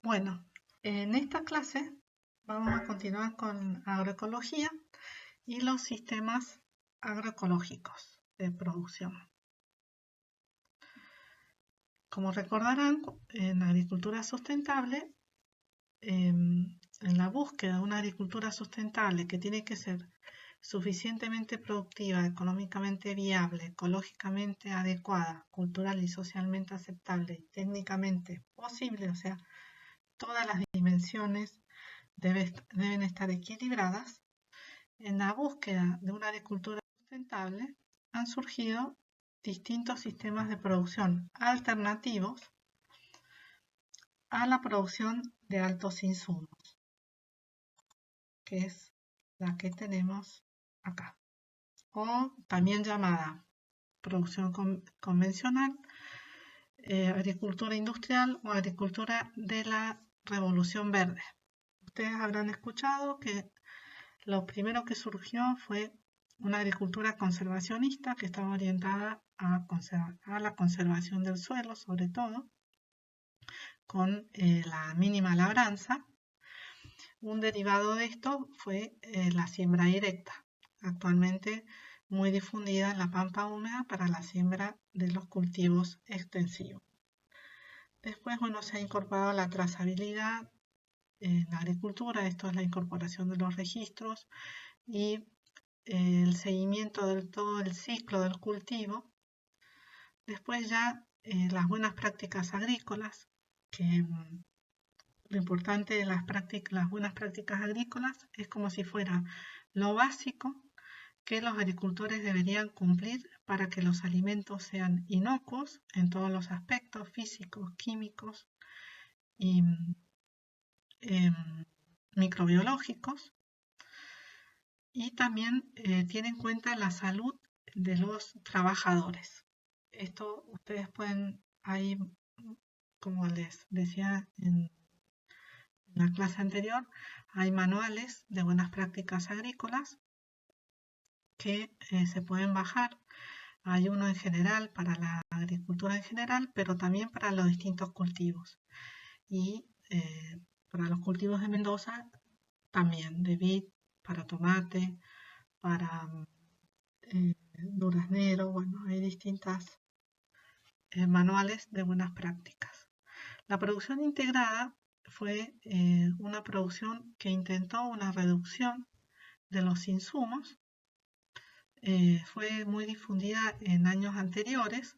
Bueno, en esta clase vamos a continuar con agroecología y los sistemas agroecológicos de producción. Como recordarán, en agricultura sustentable, en la búsqueda de una agricultura sustentable que tiene que ser suficientemente productiva, económicamente viable, ecológicamente adecuada, cultural y socialmente aceptable y técnicamente posible, o sea, todas las dimensiones deben estar equilibradas. En la búsqueda de una agricultura sustentable han surgido distintos sistemas de producción alternativos a la producción de altos insumos, que es la que tenemos acá, o también llamada producción convencional, agricultura industrial o agricultura de la revolución verde. Ustedes habrán escuchado que lo primero que surgió fue una agricultura conservacionista que estaba orientada a la conservación del suelo, sobre todo, con la mínima labranza. Un derivado de esto fue la siembra directa, actualmente muy difundida en la pampa húmeda para la siembra de los cultivos extensivos. Después, bueno, se ha incorporado la trazabilidad en la agricultura, esto es la incorporación de los registros y el seguimiento de todo el ciclo del cultivo. Después ya las buenas prácticas agrícolas, que lo importante de las buenas prácticas agrícolas es como si fuera lo básico que los agricultores deberían cumplir para que los alimentos sean inocuos en todos los aspectos físicos, químicos y microbiológicos, y también tiene en cuenta la salud de los trabajadores. Esto ustedes pueden, ahí, como les decía en la clase anterior, hay manuales de buenas prácticas agrícolas que se pueden bajar. Hay uno en general para la agricultura en general, pero también para los distintos cultivos. Y para los cultivos de Mendoza también, de vid, para tomate, para duraznero, bueno, hay distintas manuales de buenas prácticas. La producción integrada fue una producción que intentó una reducción de los insumos. Fue muy difundida en años anteriores.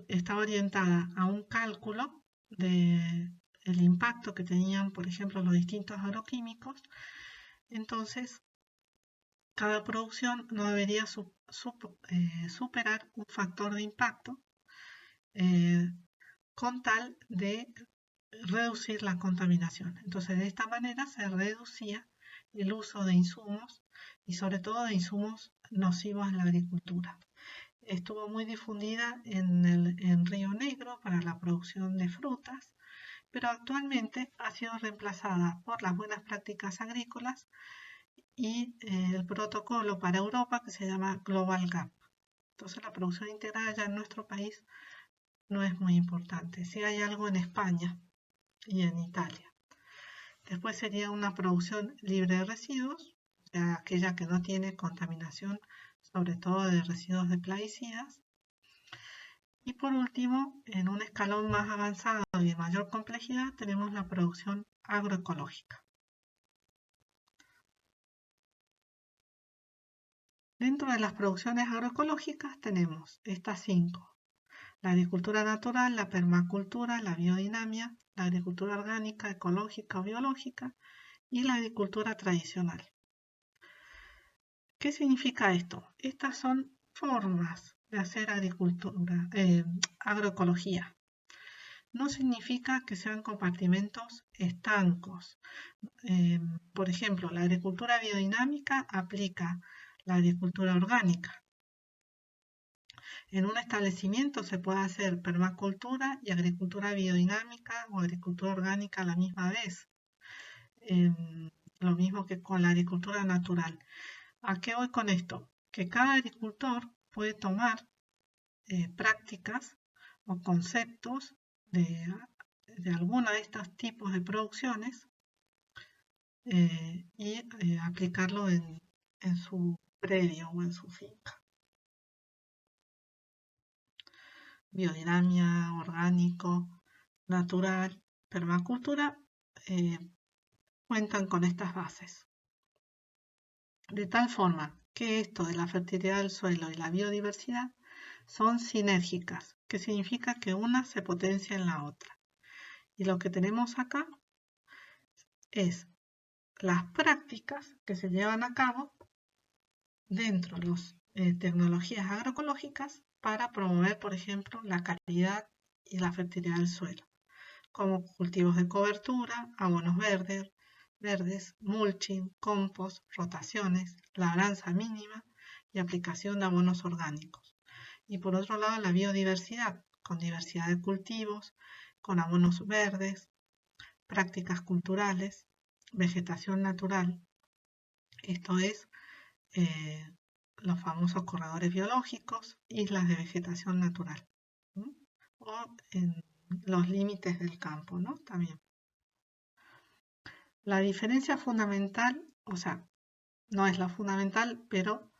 Está orientada a un cálculo del impacto que tenían, por ejemplo, los distintos agroquímicos. Entonces, cada producción no debería superar un factor de impacto con tal de reducir la contaminación. Entonces, de esta manera se reducía el uso de insumos y sobre todo de insumos nocivos en la agricultura. Estuvo muy difundida en Río Negro para la producción de frutas, pero actualmente ha sido reemplazada por las buenas prácticas agrícolas y el protocolo para Europa que se llama Global Gap. Entonces la producción integrada ya en nuestro país no es muy importante. Sí hay algo en España y en Italia. Después sería una producción libre de residuos, o sea, aquella que no tiene contaminación, sobre todo de residuos de plaguicidas. Y por último, en un escalón más avanzado y de mayor complejidad, tenemos la producción agroecológica. Dentro de las producciones agroecológicas tenemos estas 5. La agricultura natural, la permacultura, la biodinamia, la agricultura orgánica, ecológica o biológica y la agricultura tradicional. ¿Qué significa esto? Estas son formas de hacer agroecología. No significa que sean compartimentos estancos. Por ejemplo, la agricultura biodinámica aplica la agricultura orgánica. En un establecimiento se puede hacer permacultura y agricultura biodinámica o agricultura orgánica a la misma vez. Lo mismo que con la agricultura natural. ¿A qué voy con esto? Que cada agricultor puede tomar prácticas o conceptos de alguno de estos tipos de producciones y aplicarlo en su predio o en su finca. Biodinámica, orgánico, natural, permacultura, cuentan con estas bases. De tal forma que esto de la fertilidad del suelo y la biodiversidad son sinérgicas, que significa que una se potencia en la otra. Y lo que tenemos acá es las prácticas que se llevan a cabo dentro de las tecnologías agroecológicas para promover, por ejemplo, la calidad y la fertilidad del suelo, como cultivos de cobertura, abonos verdes, mulching, compost, rotaciones, labranza mínima y aplicación de abonos orgánicos. Y por otro lado, la biodiversidad, con diversidad de cultivos, con abonos verdes, prácticas culturales, vegetación natural. Esto es los famosos corredores biológicos, islas de vegetación natural, ¿no? O en los límites del campo, ¿no? También. La diferencia fundamental, o sea, no es la fundamental, pero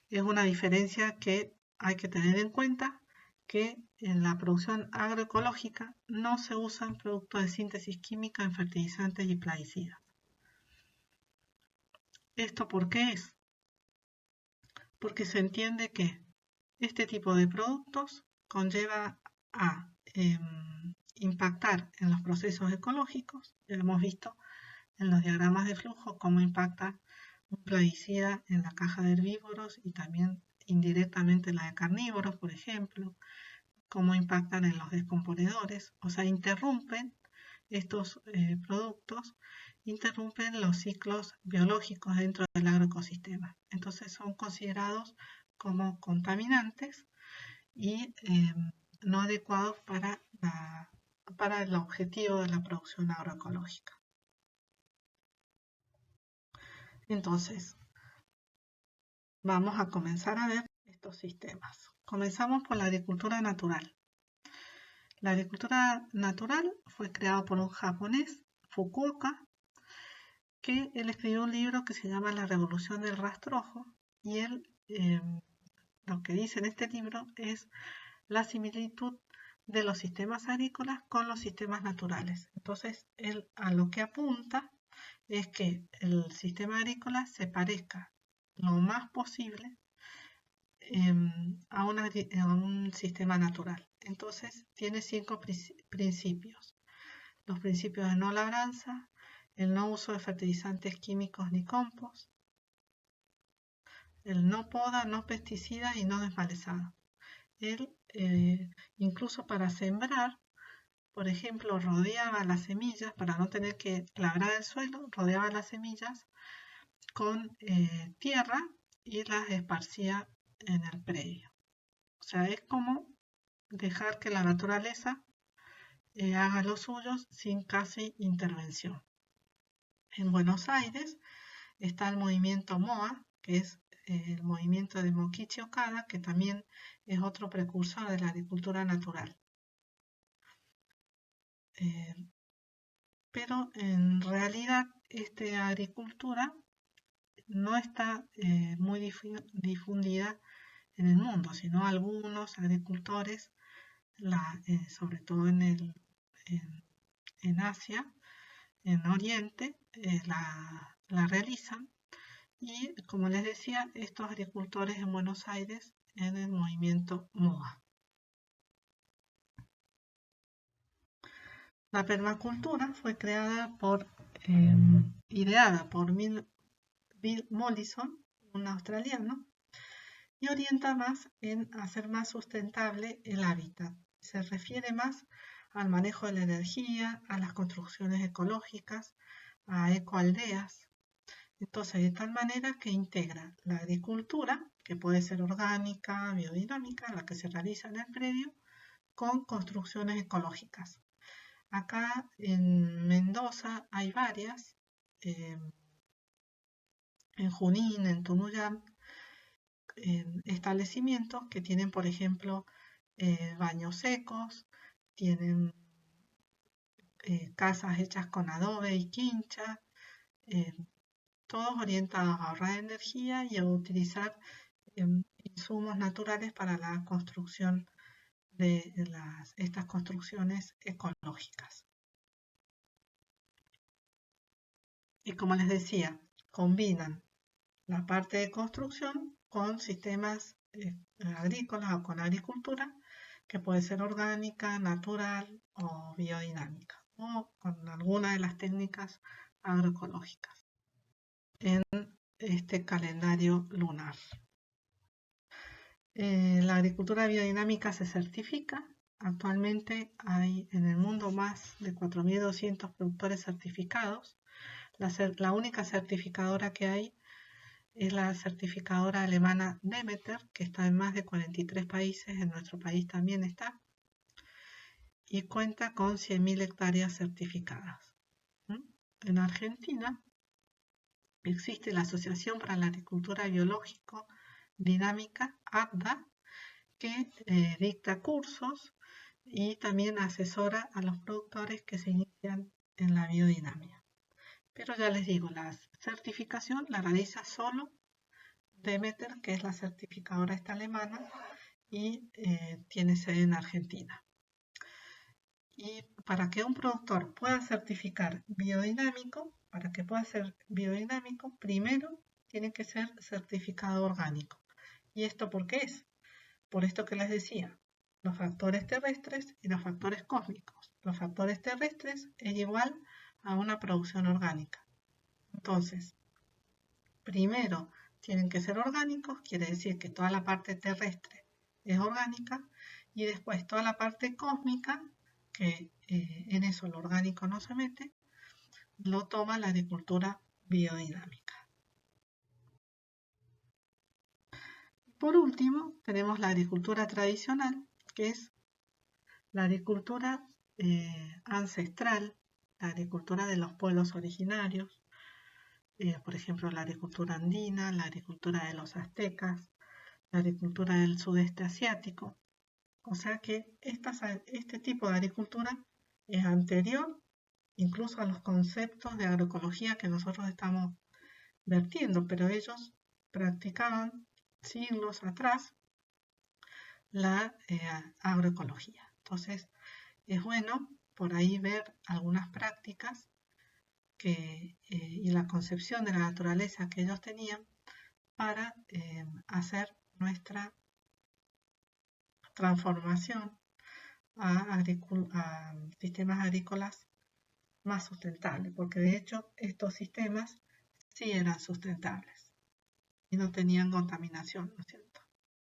es una diferencia que hay que tener en cuenta, que en la producción agroecológica no se usan productos de síntesis química en fertilizantes y plaguicidas. ¿Esto por qué es? Porque se entiende que este tipo de productos conlleva a impactar en los procesos ecológicos. Ya hemos visto en los diagramas de flujo cómo impacta un plaguicida en la caja de herbívoros y también indirectamente en la de carnívoros, por ejemplo, cómo impactan en los descomponedores, o sea, interrumpen estos productos, interrumpen los ciclos biológicos dentro del agroecosistema. Entonces son considerados como contaminantes y no adecuados para el objetivo de la producción agroecológica. Entonces, vamos a comenzar a ver estos sistemas. Comenzamos por la agricultura natural. La agricultura natural fue creada por un japonés, Fukuoka, que él escribió un libro que se llama La Revolución del Rastrojo, y él lo que dice en este libro es la similitud de los sistemas agrícolas con los sistemas naturales. Entonces, él a lo que apunta es que el sistema agrícola se parezca lo más posible a un sistema natural. Entonces, tiene 5 principios. Los principios de no labranza, el no uso de fertilizantes químicos ni compost, el no poda, no pesticida y no desmalezado. Él, incluso para sembrar, por ejemplo, rodeaba las semillas, para no tener que labrar el suelo, rodeaba las semillas con tierra y las esparcía en el predio. O sea, es como dejar que la naturaleza haga lo suyo sin casi intervención. En Buenos Aires está el movimiento MOA, que es el movimiento de Mokichi Okada, que también es otro precursor de la agricultura natural. Pero en realidad esta agricultura no está muy difundida en el mundo, sino algunos agricultores, sobre todo en Asia, en Oriente, la realizan. Y como les decía, estos agricultores en Buenos Aires en el movimiento MOA. La permacultura fue ideada por Bill Mollison, un australiano, y orienta más en hacer más sustentable el hábitat. Se refiere más al manejo de la energía, a las construcciones ecológicas, a ecoaldeas. Entonces, de tal manera que integra la agricultura, que puede ser orgánica, biodinámica, la que se realiza en el predio, con construcciones ecológicas. Acá en Mendoza hay varias, en Junín, en Tunuyán, establecimientos que tienen, por ejemplo, baños secos, tienen casas hechas con adobe y quincha, todos orientados a ahorrar energía y a utilizar insumos naturales para la construcción de estas construcciones ecológicas. Y como les decía, combinan la parte de construcción con sistemas agrícolas o con agricultura, que puede ser orgánica, natural o biodinámica, o con alguna de las técnicas agroecológicas en este calendario lunar. La agricultura biodinámica se certifica. Actualmente hay en el mundo más de 4.200 productores certificados. La única certificadora que hay es la certificadora alemana Demeter, que está en más de 43 países, en nuestro país también está, y cuenta con 100.000 hectáreas certificadas. En Argentina existe la Asociación para la Agricultura Biológico Dinámica, ABDA, que dicta cursos y también asesora a los productores que se inician en la biodinamia. Pero ya les digo, la certificación la realiza solo Demeter, que es la certificadora esta alemana, y tiene sede en Argentina. Y para que un productor pueda certificar biodinámico, para que pueda ser biodinámico, primero tiene que ser certificado orgánico. ¿Y esto por qué es? Por esto que les decía, los factores terrestres y los factores cósmicos. Los factores terrestres es igual a una producción orgánica. Entonces, primero tienen que ser orgánicos, quiere decir que toda la parte terrestre es orgánica, y después toda la parte cósmica, que en eso lo orgánico no se mete, lo toma la agricultura biodinámica. Por último, tenemos la agricultura tradicional, que es la agricultura ancestral, la agricultura de los pueblos originarios, por ejemplo, la agricultura andina, la agricultura de los aztecas, la agricultura del sudeste asiático. O sea que este tipo de agricultura es anterior incluso a los conceptos de agroecología que nosotros estamos vertiendo, pero ellos practicaban siglos atrás la agroecología. Entonces, es bueno por ahí ver algunas prácticas y la concepción de la naturaleza que ellos tenían para hacer nuestra transformación a sistemas agrícolas más sustentables, porque de hecho estos sistemas sí eran sustentables y no tenían contaminación, ¿no es cierto?